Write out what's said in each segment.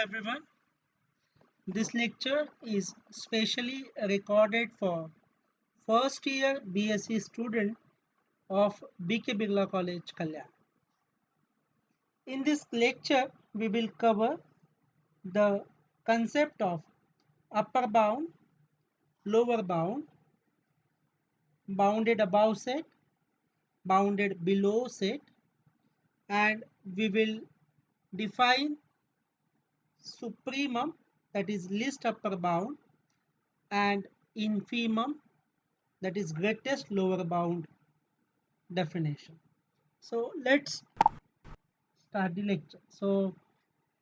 everyone. This lecture is specially recorded for first year BSc student of BK Birla College, Kalyan. In this lecture, we will cover the concept of upper bound, lower bound, bounded above set, bounded below set, and we will define supremum, that is least upper bound, and infimum, that is greatest lower bound definition. So let's start the lecture. So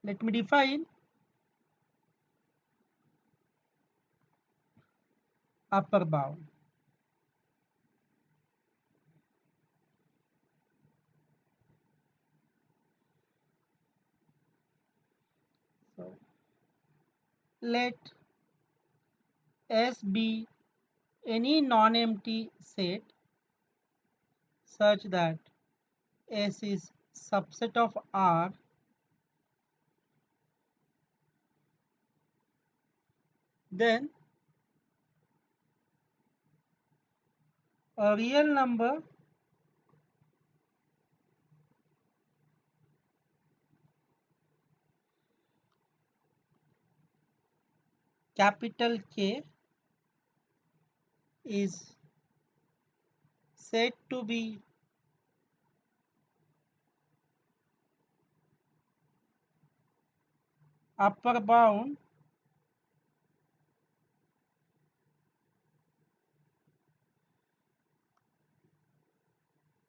let me define upper bound. So let S be any non-empty set such that S is subset of R, then a real number capital K is said to be upper bound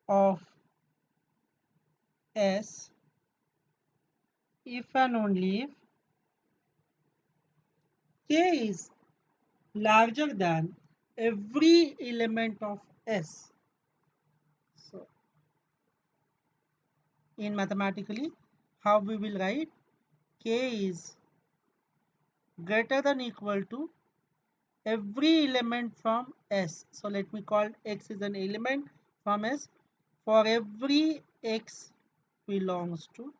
of S if and only if K is larger than every element of S. So in mathematically, how we will write? K is greater than equal to every element from S. So let me call X is an element from S for every X belongs to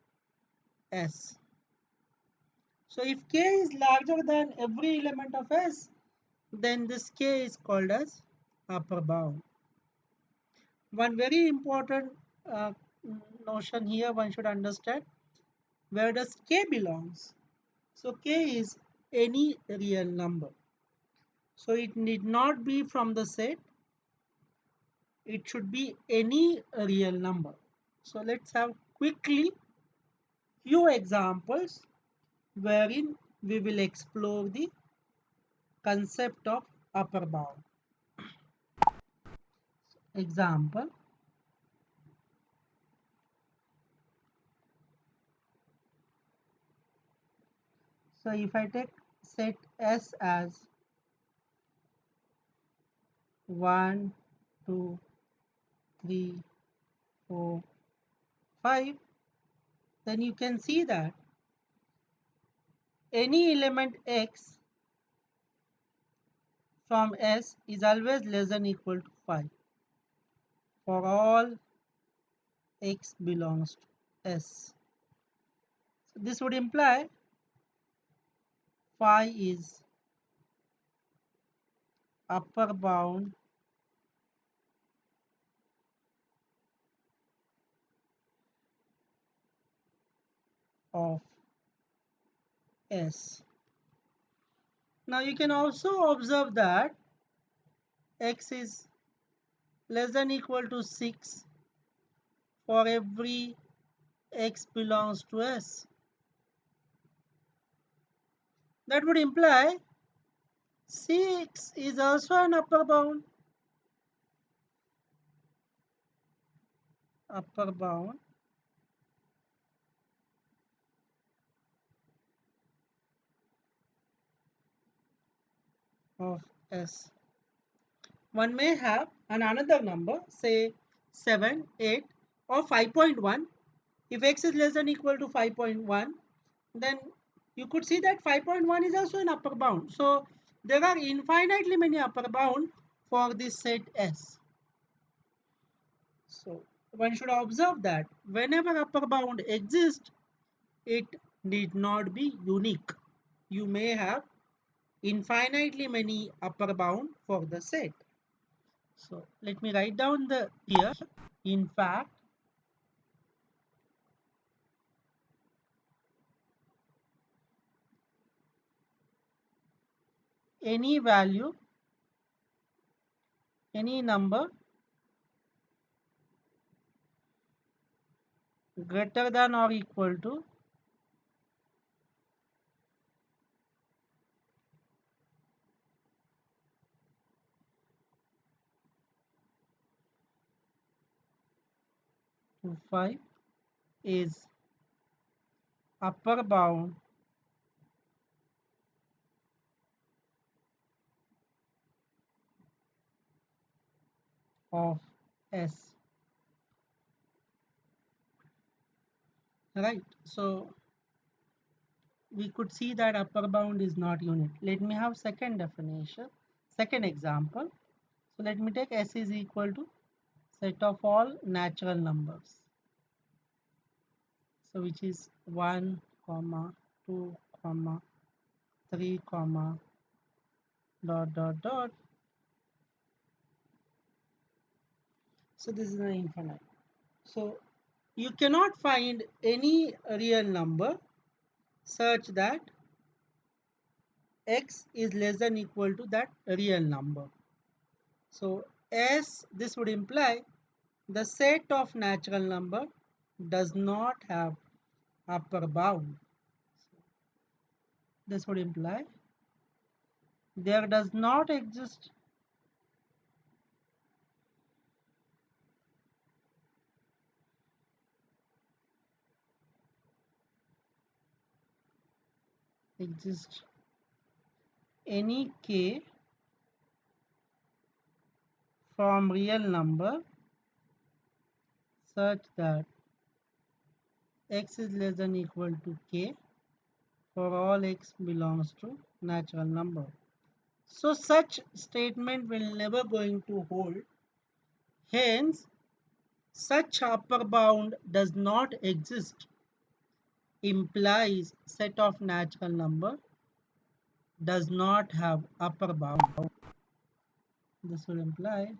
S. So if K is larger than every element of S, then this K is called as upper bound. One very important uh, notion here one should understand, where does K belongs? So K is any real number. So it need not be from the set, it should be any real number. So let's have quickly few examples wherein we will explore the concept of upper bound. Example, so if I take set S as 1, 2, 3, 4, 5, then you can see that any element X from S is always less than equal to 5 for all X belongs to S. So this would imply phi is upper bound of S. Now you can also observe that X is less than equal to 6 for every X belongs to S. That would imply 6 is also an upper bound. Upper bound of S. One may have another number, say 7, 8 or 5.1. If X is less than equal to 5.1, then you could see that 5.1 is also an upper bound. So there are infinitely many upper bound for this set S. So one should observe that whenever upper bound exists, it need not be unique. You may have infinitely many upper bound for the set. So let me write down the here. In fact, any value, any number greater than or equal to 5 is upper bound of S. Right. So we could see that upper bound is not unit. Let me have second definition, second example. So let me take S is equal to set of all natural numbers. So which is 1, comma, 2, comma, 3, comma, dot, dot, dot. So this is an infinite. So you cannot find any real number such that x is less than equal to that real number. So S, this would imply the set of natural number does not have upper bound. This would imply there does not exist any k from real number such that x is less than equal to k for all x belongs to natural number. So such statement will never going to hold. Hence, such upper bound does not exist implies set of natural number does not have upper bound. This will imply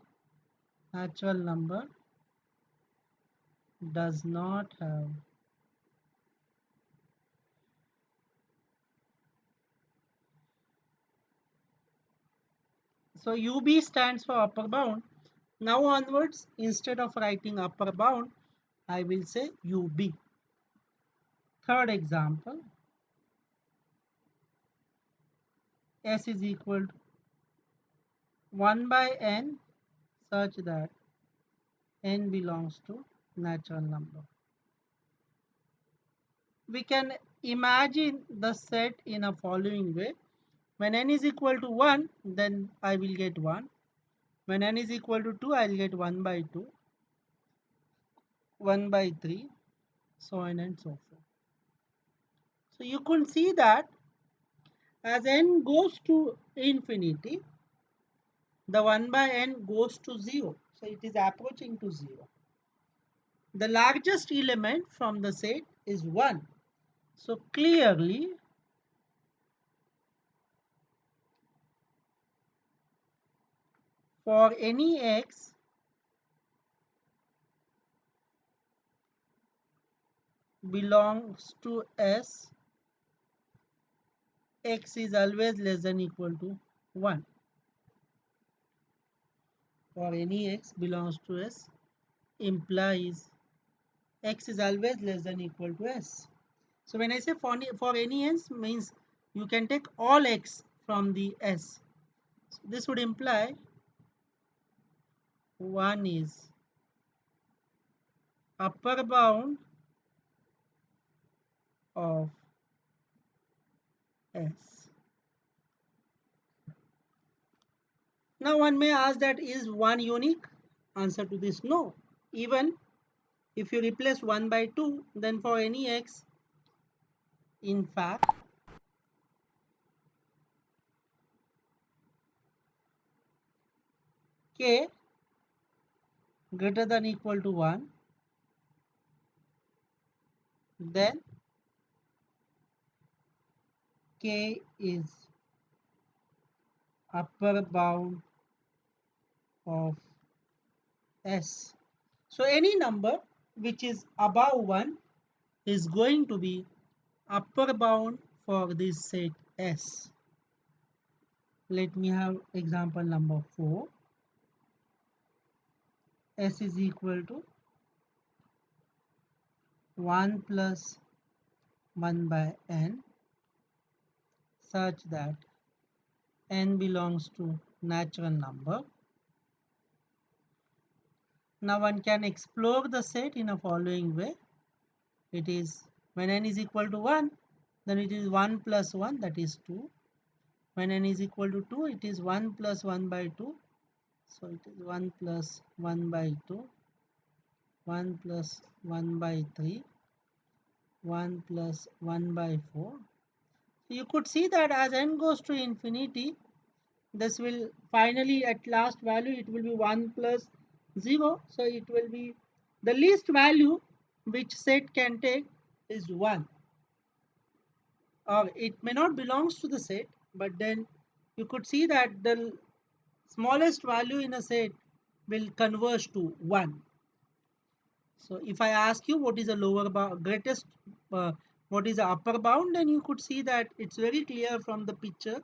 natural number does not have so UB stands for upper bound. Now onwards, instead of writing upper bound, I will say UB. Third example, S is equal to 1 by n such that n belongs to natural number. We can imagine the set in a following way. When n is equal to 1, then I will get 1. When n is equal to 2, I will get 1 by 2, 1 by 3, so on and so forth. So you can see that as n goes to infinity, the 1 by n goes to 0. So it is approaching to 0. The largest element from the set is 1. So clearly, for any x belongs to S, x is always less than equal to 1. For any x belongs to S implies x is always less than equal to S. So when I say for any s means you can take all x from the S. So this would imply 1 is upper bound of S. Now one may ask that is 1 unique? Answer to this no. Even if you replace 1 by 2, then for any x, in fact, k greater than equal to 1, then K is upper bound of S. So any number which is above 1 is going to be upper bound for this set S. Let me have example number 4. S is equal to 1 plus 1 by n such that n belongs to natural number. Now one can explore the set in a following way. It is when n is equal to 1, then it is 1 plus 1, that is 2. When n is equal to 2, it is 1 plus 1 by 2. So it is 1 plus 1 by 2, 1 plus 1 by 3, 1 plus 1 by 4. So you could see that as n goes to infinity, this will finally at last value it will be 1 plus 0. So it will be the least value which set can take is 1. Or it may not belongs to the set, but then you could see that the smallest value in a set will converge to 1. So if I ask you what is the lower bound, greatest, what is the upper bound, then you could see that it's very clear from the picture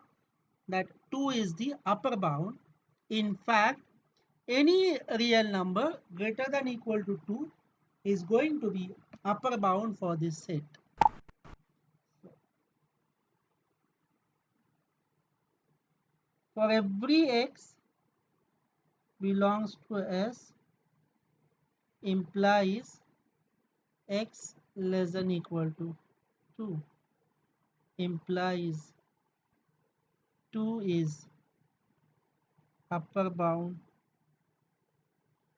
that 2 is the upper bound. In fact, any real number greater than equal to 2 is going to be upper bound for this set. For every x belongs to S implies x less than equal to 2 implies 2 is upper bound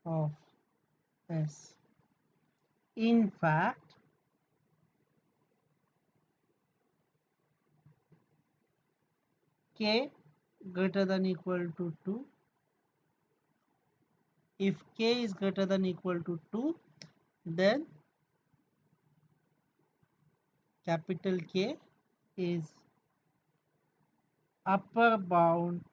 of S. In fact, k greater than equal to 2. If k is greater than equal to 2, then capital K is upper bound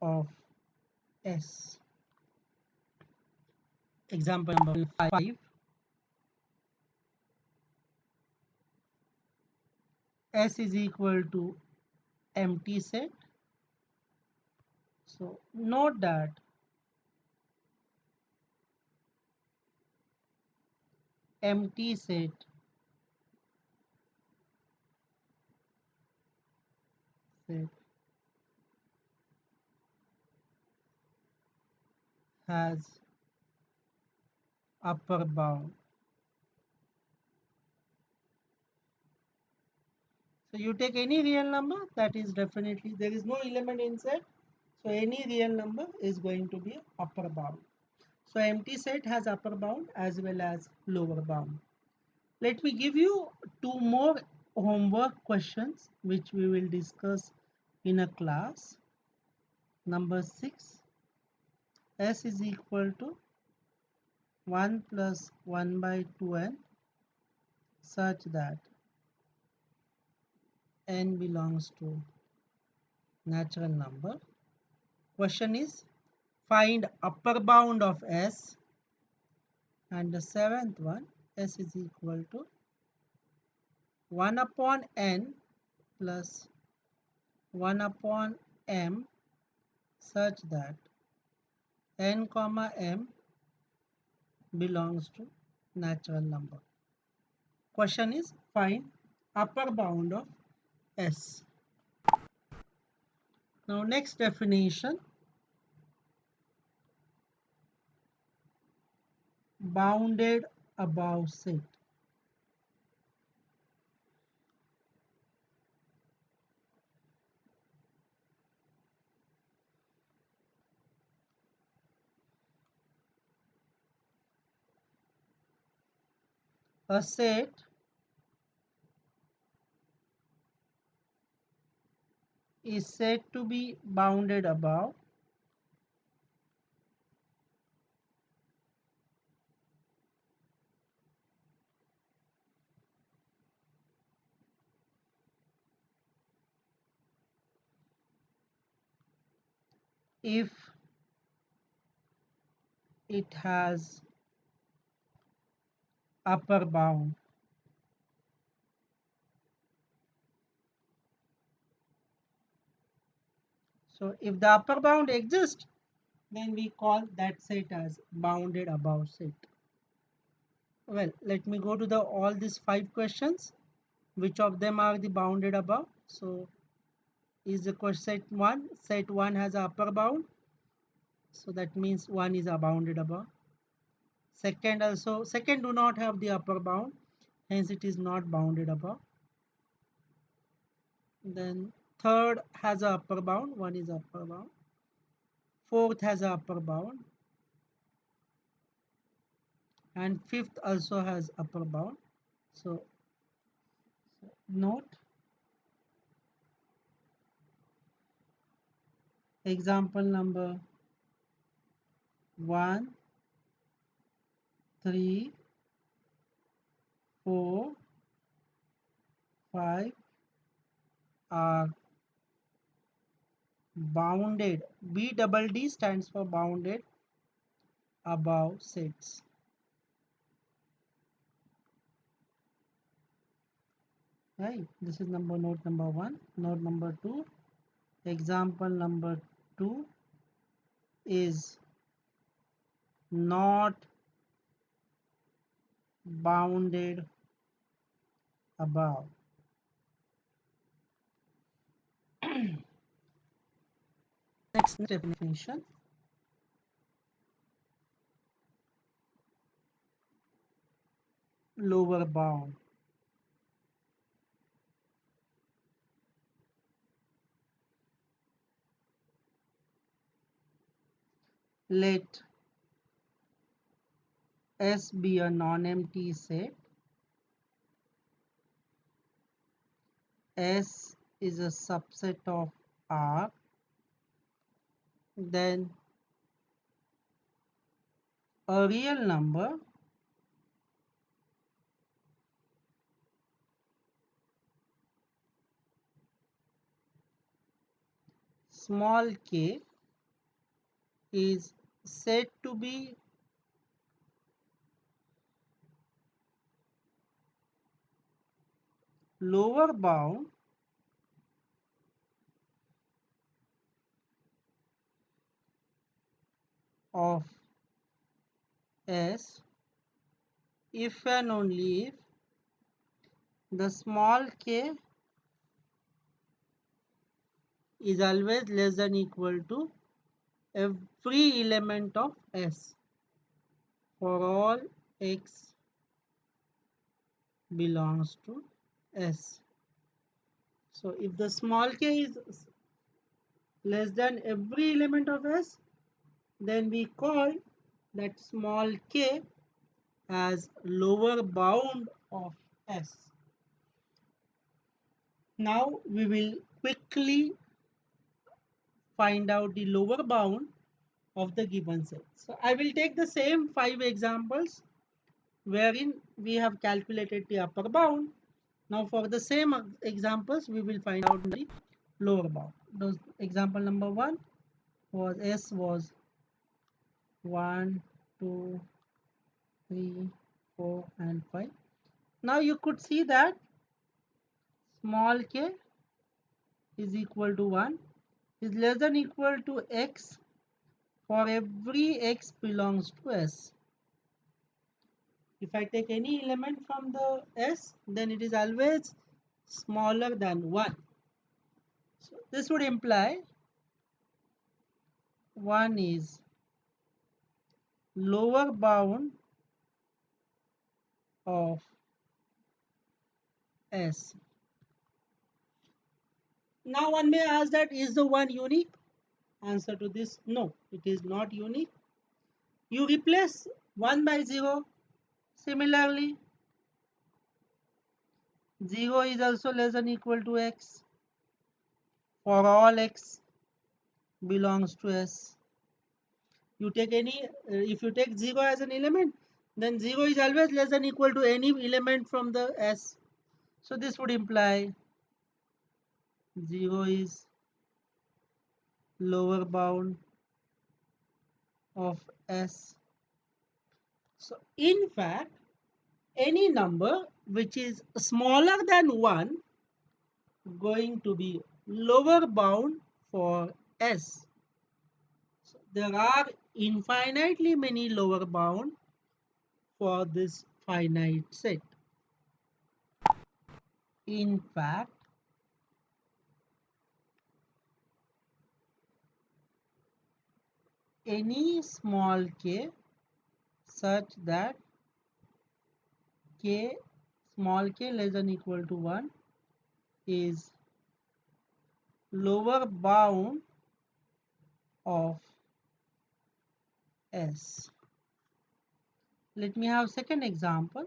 of S. Example number 5. S is equal to empty set. So note that empty set has upper bound. So you take any real number, that is definitely, there is no element inside. So any real number is going to be upper bound. So empty set has upper bound as well as lower bound. Let me give you two more homework questions which we will discuss in a class. Number 6, S is equal to 1 plus 1 by 2n such that n belongs to natural number. Question is find upper bound of S, and the seventh one, S is equal to 1 upon n plus 1 upon m such that n comma m belongs to natural number. Question is find upper bound of S. Now next definition, bounded above set. A set is said to be bounded above if it has upper bound. So if the upper bound exists, then we call that set as bounded above set. Well, let me go to the all these 5 questions. Which of them are the bounded above? So is the question set 1 has a upper bound, so that means 1 is a bounded above. Second do not have the upper bound, hence it is not bounded above. Then third has a upper bound, 1 is upper bound. Fourth has a upper bound, and fifth also has upper bound. So note example number 1, 3, 4, 5 are bounded. BDD stands for bounded above sets. Right, this is note number 1. Note number 2, example number 2 is not bounded above. Next definition. Lower bound. Let S be a non-empty set. S is a subset of R. Then a real number small k is said to be lower bound of S if and only if the small k is always less than equal to every element of S for all x belongs to S. So if the small k is less than every element of S, then we call that small k as lower bound of S. Now we will quickly find out the lower bound of the given set. So I will take the same 5 examples wherein we have calculated the upper bound. Now for the same examples, we will find out the lower bound. Those example number 1 was S was 1, 2, 3, 4 and 5. Now you could see that small k is equal to 1 is less than equal to x for every x belongs to S. If I take any element from the S, then it is always smaller than 1. So this would imply 1 is lower bound of S. Now one may ask that is the 1 unique? Answer to this, no, it is not unique. You replace 1 by 0. Similarly, 0 is also less than equal to x for all x belongs to S. You take any, if you take 0 as an element, then 0 is always less than equal to any element from the S. So this would imply 0 is lower bound of S. So in fact, any number which is smaller than 1 going to be lower bound for S. So there are infinitely many lower bound for this finite set. In fact, any small k such that k small k less than equal to 1 is lower bound of S. Let me have second example.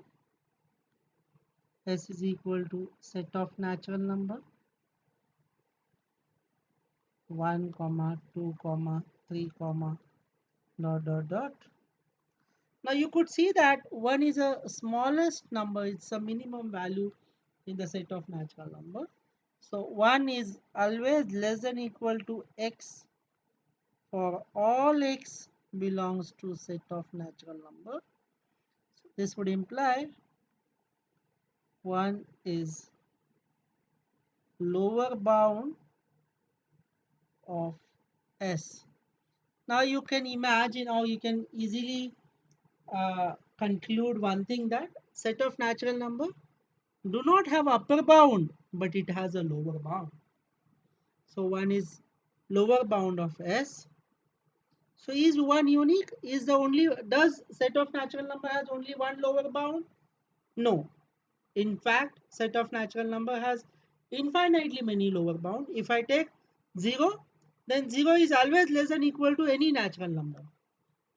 S is equal to set of natural number 1 comma 2 comma 3 comma dot dot dot. Now you could see that 1 is a smallest number, it's a minimum value in the set of natural number. So 1 is always less than equal to x for all x belongs to set of natural number. So this would imply 1 is lower bound of S. Now you can imagine, or you can easily conclude one thing, that set of natural number do not have upper bound, but it has a lower bound. So 1 is lower bound of S. So is 1 unique? Is the only, does set of natural number has only one lower bound? No. In fact, set of natural number has infinitely many lower bound. If I take 0, then 0 is always less than equal to any natural number.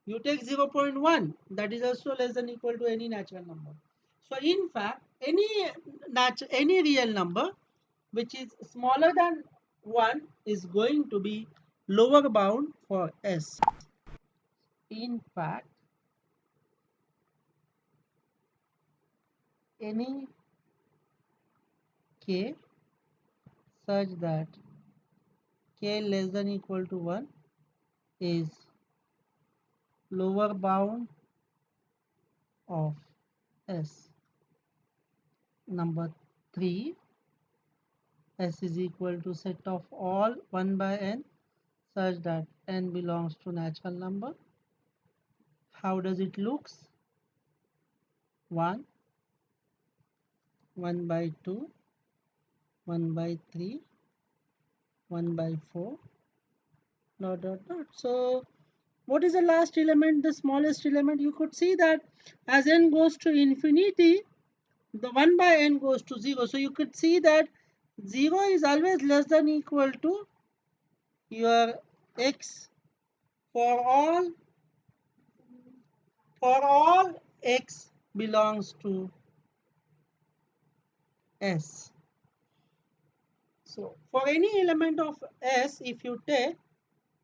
You take 0.1, that is also less than equal to any natural number. So in fact, any real number which is smaller than 1 is going to be lower bound for S. In fact, any k such that k less than equal to 1 is lower bound of S. Number 3, S is equal to set of all 1 by n such that n belongs to natural number. How does it looks? 1, 1 by 2, 1 by 3, 1 by 4, dot dot dot. So what is the last element, the smallest element? You could see that as n goes to infinity, the 1 by n goes to 0. So you could see that 0 is always less than equal to your x for all x belongs to S. So for any element of S, if you take,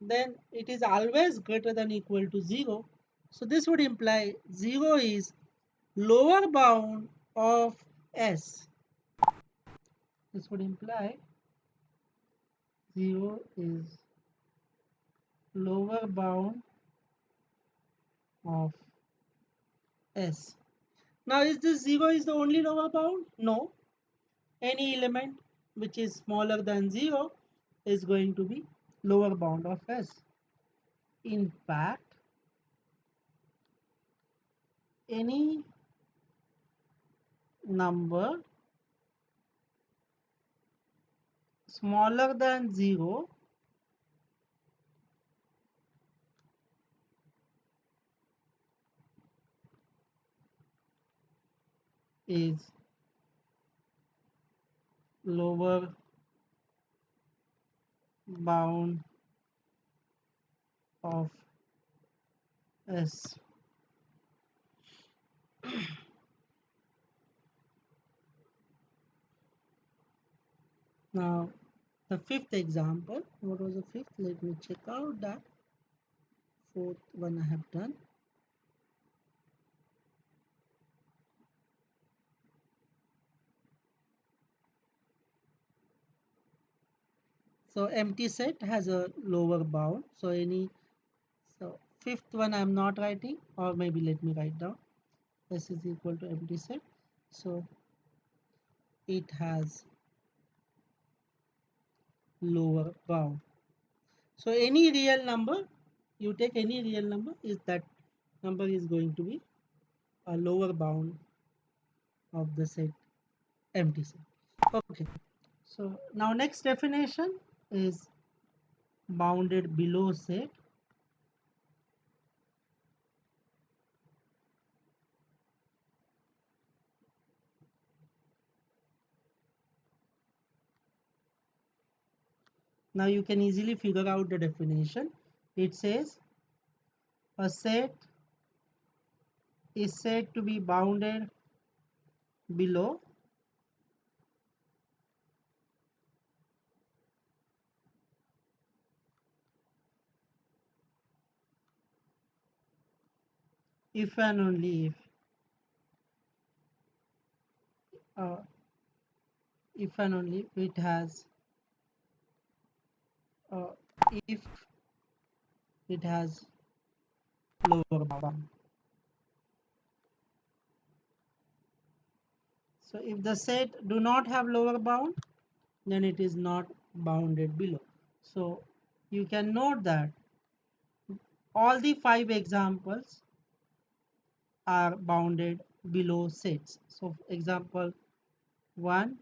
then it is always greater than equal to 0. So this would imply 0 is lower bound of S. This would imply 0 is lower bound of S. Now is this 0 is the only lower bound? No. Any element which is smaller than 0 is going to be lower bound of S. In fact, any number smaller than 0 is lower bound of S. Now the fifth example, what was the fifth? Let me check out that. Fourth one I have done. So empty set has a lower bound. So fifth one I am not writing, or maybe let me write down. S is equal to empty set, so it has lower bound. So any real number, you take any real number, is that number is going to be a lower bound of the set empty set. Okay, so now next definition is bounded below set. Now you can easily figure out the definition. It says a set is said to be bounded below if and only uh, if and only it has uh, if it has lower bound. So if the set do not have lower bound, then it is not bounded below. So you can note that all the 5 examples are bounded below sets. So example 1,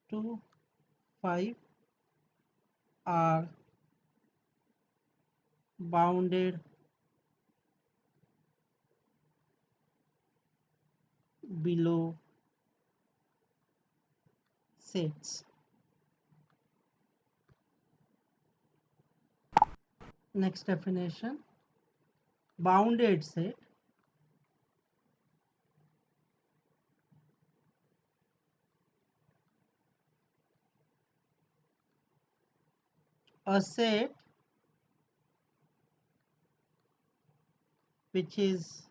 2, 5 are bounded below sets. Next definition, bounded set. A set which is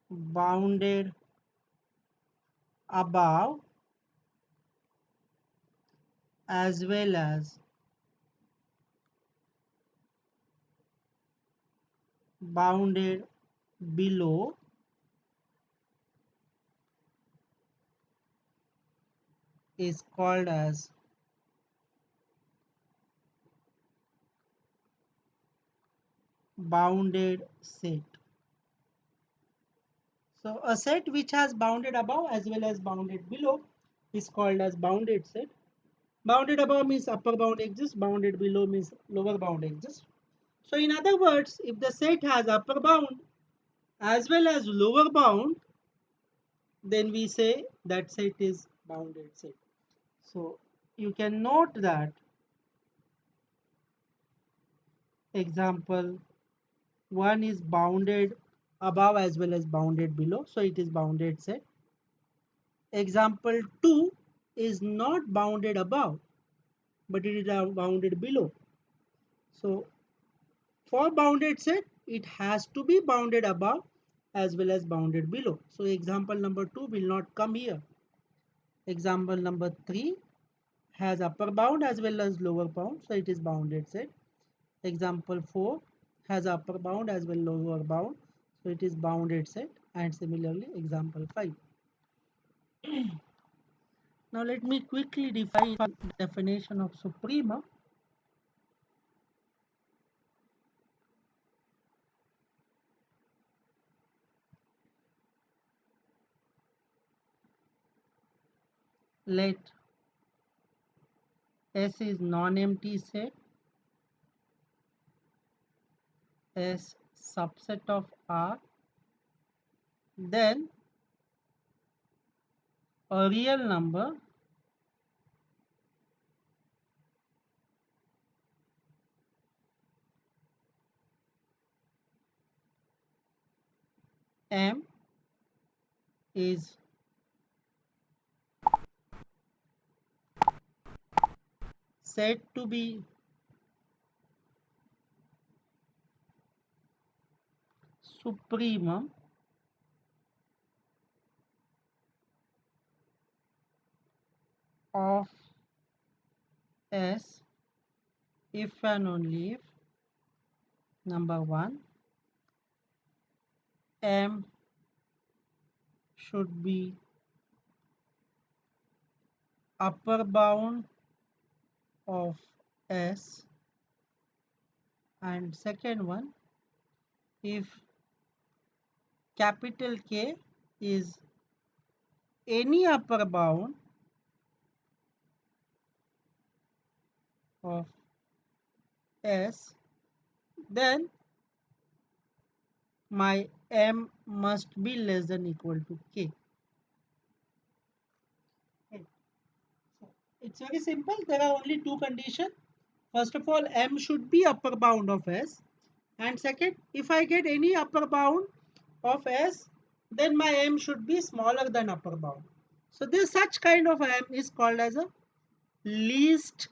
bounded above as well as bounded below is called as bounded set. So a set which has bounded above as well as bounded below is called as bounded set. Bounded above means upper bound exists, bounded below means lower bound exists. So in other words, if the set has upper bound as well as lower bound, then we say that set is bounded set. So you can note that example 1 is bounded above as well as bounded below, so it is bounded set. Example 2 is not bounded above, but it is bounded below. So for bounded set, it has to be bounded above as well as bounded below. So example number 2 will not come here. Example number 3 has upper bound as well as lower bound, so it is bounded set. Example 4 has upper bound as well as lower bound, so it is bounded set. And similarly example 5. Now let me quickly define the definition of suprema. Let S is non-empty set, S subset of R, then a real number M is said to be supremum of S if and only if number 1, m should be upper bound of S, and second one, if capital K is any upper bound of S, then my m must be less than equal to K. Okay. So it's very simple. There are only two conditions. First of all, m should be upper bound of S, and second, if I get any upper bound of S, then my m should be smaller than upper bound. So this such kind of m is called as a least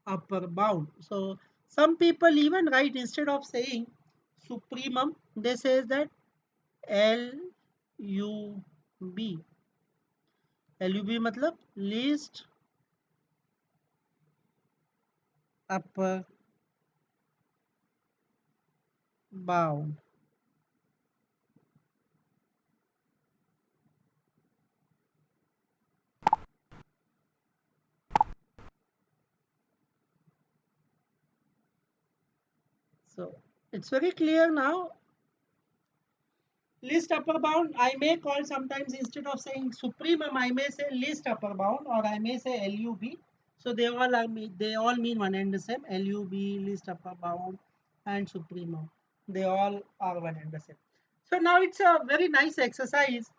upper bound. So some people even write, instead of saying supremum, they say that LUB. LUB matlab least upper bound. So it's very clear now. Least upper bound, I may call sometimes, instead of saying supremum, I may say least upper bound, or I may say LUB. So they all mean one and the same. LUB, least upper bound, and supremum. They all are one and the same. So now it's a very nice exercise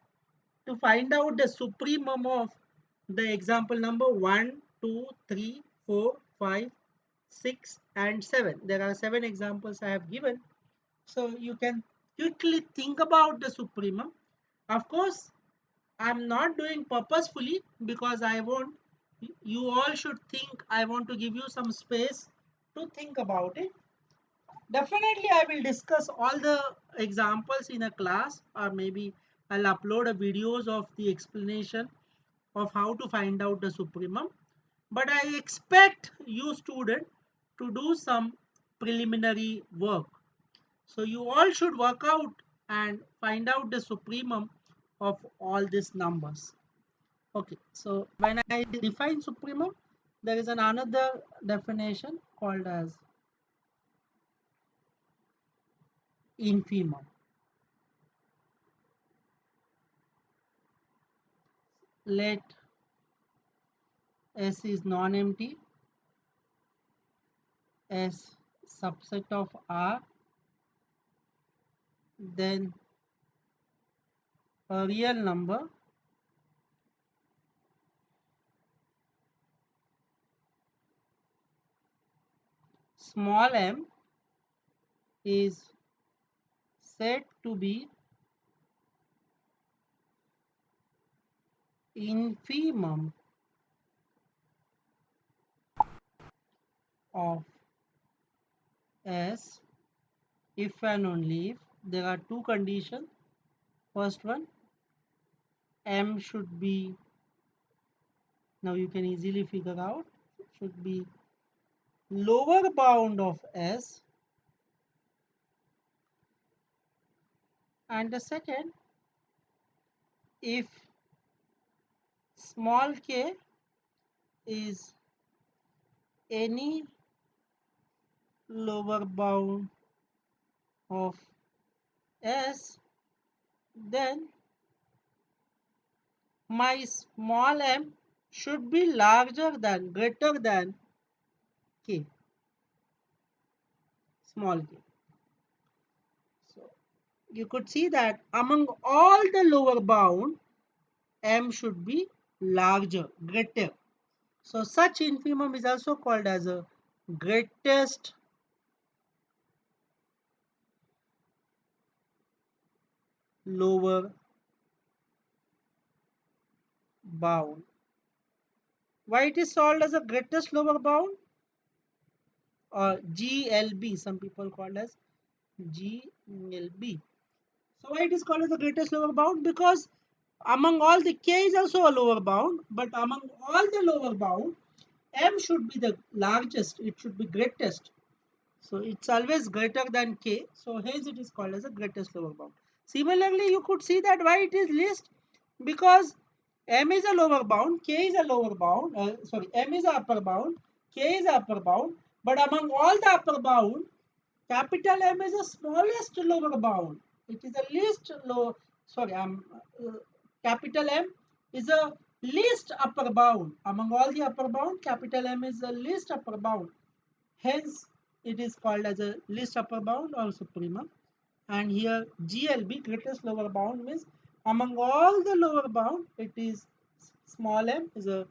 to find out the supremum of the example number 1, 2, 3, 4, 5, 6, and 7. There are 7 examples I have given. So you can quickly think about the supremum. Of course, I'm not doing purposefully, because I want you all should think. I want to give you some space to think about it. Definitely, I will discuss all the examples in a class, or maybe I'll upload a videos of the explanation of how to find out the supremum. But I expect you student to do some preliminary work. So you all should work out and find out the supremum of all these numbers. Okay, so when I define supremum, there is another definition called as infimum. Let S is non-empty, S subset of R, then a real number small m is said to be infimum of S if and only if there are two conditions. First one, m should be, now you can easily figure out, should be lower bound of S, and the second, if small k is any lower bound of S, then my small m should be larger than, greater than k, small k. So you could see that among all the lower bound, m should be larger, greater. So such infimum is also called as a greatest lower bound. Why it is called as a greatest lower bound, or GLB, some people call as GLB. So why it is called as the greatest lower bound? Because among all the k is also a lower bound, but among all the lower bound, M should be the largest, it should be greatest. So it's always greater than K. So hence it is called as the greatest lower bound. Similarly, you could see that why it is least, because M is a lower bound, K is a lower bound, M is a upper bound, K is a upper bound, but among all the upper bound, capital M is the smallest lower bound. It is the least low, sorry, capital M is the least upper bound. Among all the upper bound, capital M is the least upper bound. Hence, it is called as a least upper bound or supremum. And here GLB, greatest lower bound, means among all the lower bound, it is small m is a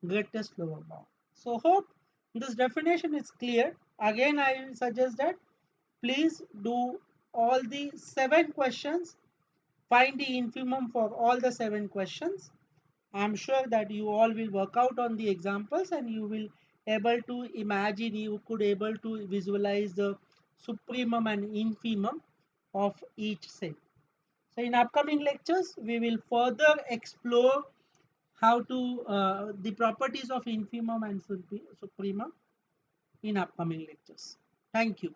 greatest lower bound. So hope this definition is clear. Again, I suggest that please do all the 7 questions. Find the infimum for all the 7 questions. I am sure that you all will work out on the examples and you will able to imagine, you could able to visualize the supremum and infimum of each set. So in upcoming lectures, we will further explore how to the properties of infimum and supremum in upcoming lectures. Thank you.